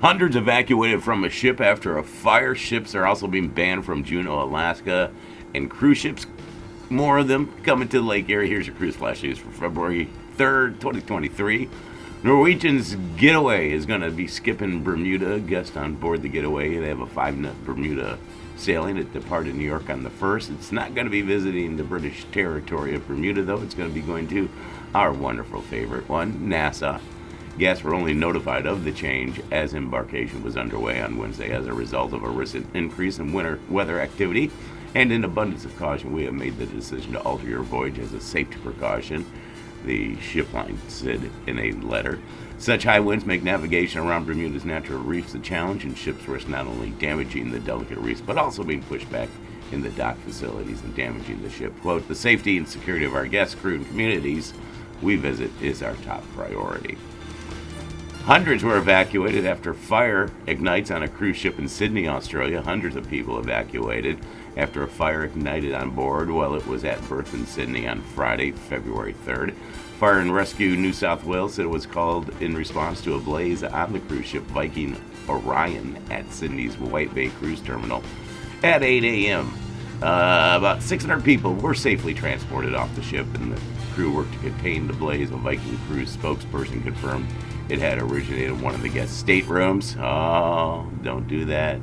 Hundreds evacuated from a ship after a fire. Ships are also being banned from Juneau, Alaska, and cruise ships, more of them coming to the Lake Erie. Here's your cruise flash news for February 3rd, 2023. Norwegian's Getaway is going to be skipping Bermuda. Guest on board the Getaway. They have a 5-night Bermuda sailing. It departed New York on the 1st. It's not going to be visiting the British territory of Bermuda, though. It's going to be going to our wonderful favorite one, Nassau. Guests were only notified of the change as embarkation was underway on Wednesday as a result of a recent increase in winter weather activity. And in abundance of caution, we have made the decision to alter your voyage as a safety precaution, the ship line said in a letter. Such high winds make navigation around Bermuda's natural reefs a challenge, and ships risk not only damaging the delicate reefs, but also being pushed back in the dock facilities and damaging the ship. Quote, the safety and security of our guests, crew, and communities we visit is our top priority. Hundreds were evacuated after fire ignites on a cruise ship in Sydney, Australia. Hundreds of people evacuated after a fire ignited on board while it was at berth in Sydney on Friday, February 3rd. Fire and Rescue New South Wales said it was called in response to a blaze on the cruise ship Viking Orion at Sydney's White Bay Cruise Terminal at 8 a.m. About 600 people were safely transported off the ship, and the crew worked to contain the blaze. A Viking Cruise spokesperson confirmed it had originated in one of the guest staterooms. Oh, don't do that.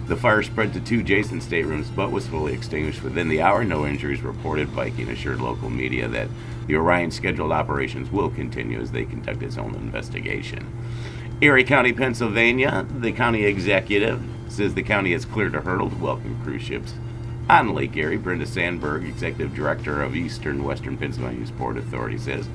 The fire spread to 2 adjacent staterooms, but was fully extinguished within the hour. No injuries reported. Viking assured local media that the Orion's scheduled operations will continue as they conduct its own investigation. Erie County, Pennsylvania, the county executive says the county has cleared a hurdle to welcome cruise ships on Lake Erie. Brenda Sandberg, executive director of Eastern Western Pennsylvania's Port Authority, says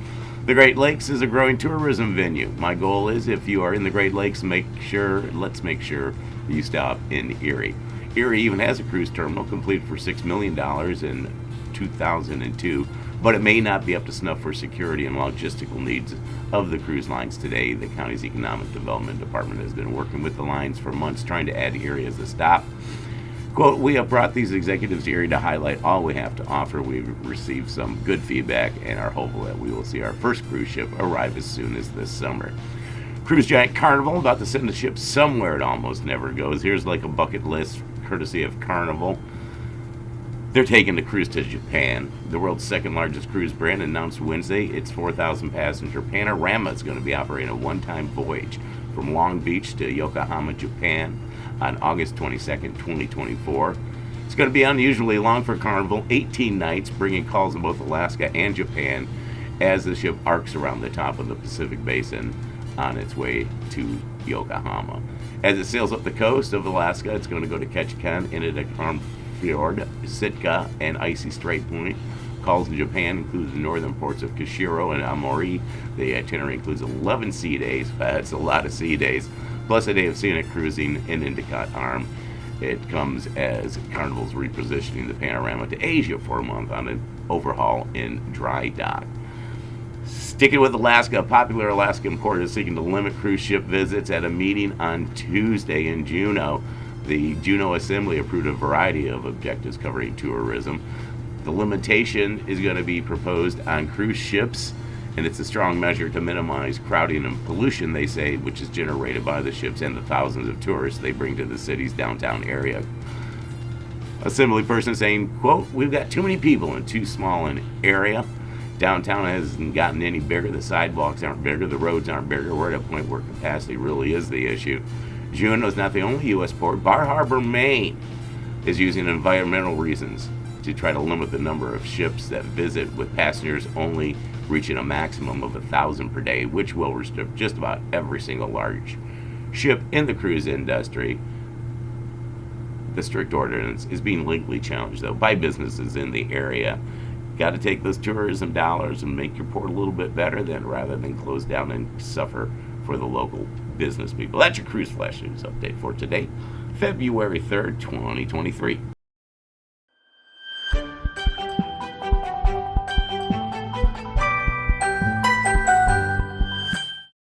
the Great Lakes is a growing tourism venue. My goal is, if you are in the Great Lakes, let's make sure you stop in Erie. Erie even has a cruise terminal completed for $6 million in 2002, but it may not be up to snuff for security and logistical needs of the cruise lines today. The county's economic development department has been working with the lines for months trying to add Erie as a stop. Quote, we have brought these executives to Erie to highlight all we have to offer. We've received some good feedback and are hopeful that we will see our first cruise ship arrive as soon as this summer. Cruise giant Carnival about to send the ship somewhere it almost never goes. Here's like a bucket list courtesy of Carnival. They're taking the cruise to Japan. The world's second largest cruise brand announced Wednesday its 4,000 passenger Panorama is going to be operating a one-time voyage from Long Beach to Yokohama, Japan on August 22nd, 2024. It's going to be unusually long for Carnival, 18 nights, bringing calls in both Alaska and Japan as the ship arcs around the top of the Pacific Basin on its way to Yokohama. As it sails up the coast of Alaska, it's going to go to Ketchikan, Inukjuat Fjord, Sitka, and Icy Strait Point. Calls in Japan include the northern ports of Kushiro and Aomori. The itinerary includes 11 sea days. That's a lot of sea days, plus a day of scenic cruising in Endicott Arm. It comes as Carnival's repositioning the Panorama to Asia for a month on an overhaul in dry dock. Sticking with Alaska, a popular Alaskan port is seeking to limit cruise ship visits. At a meeting on Tuesday in Juneau, the Juneau Assembly approved a variety of objectives covering tourism. The limitation is going to be proposed on cruise ships, and it's a strong measure to minimize crowding and pollution, they say, which is generated by the ships and the thousands of tourists they bring to the city's downtown area. Assembly person saying, quote, we've got too many people in too small an area. Downtown hasn't gotten any bigger. The sidewalks aren't bigger. The roads aren't bigger. We're at a point where capacity really is the issue. Juneau is not the only U.S. port. Bar Harbor, Maine is using environmental reasons to try to limit the number of ships that visit, with passengers only reaching a maximum of 1,000 per day, which will restrict just about every single large ship in the cruise industry. The strict ordinance is being legally challenged, though, by businesses in the area. Got to take those tourism dollars and make your port a little bit better then, rather than close down and suffer for the local business people. That's your Cruise Flash News update for today, February 3rd, 2023.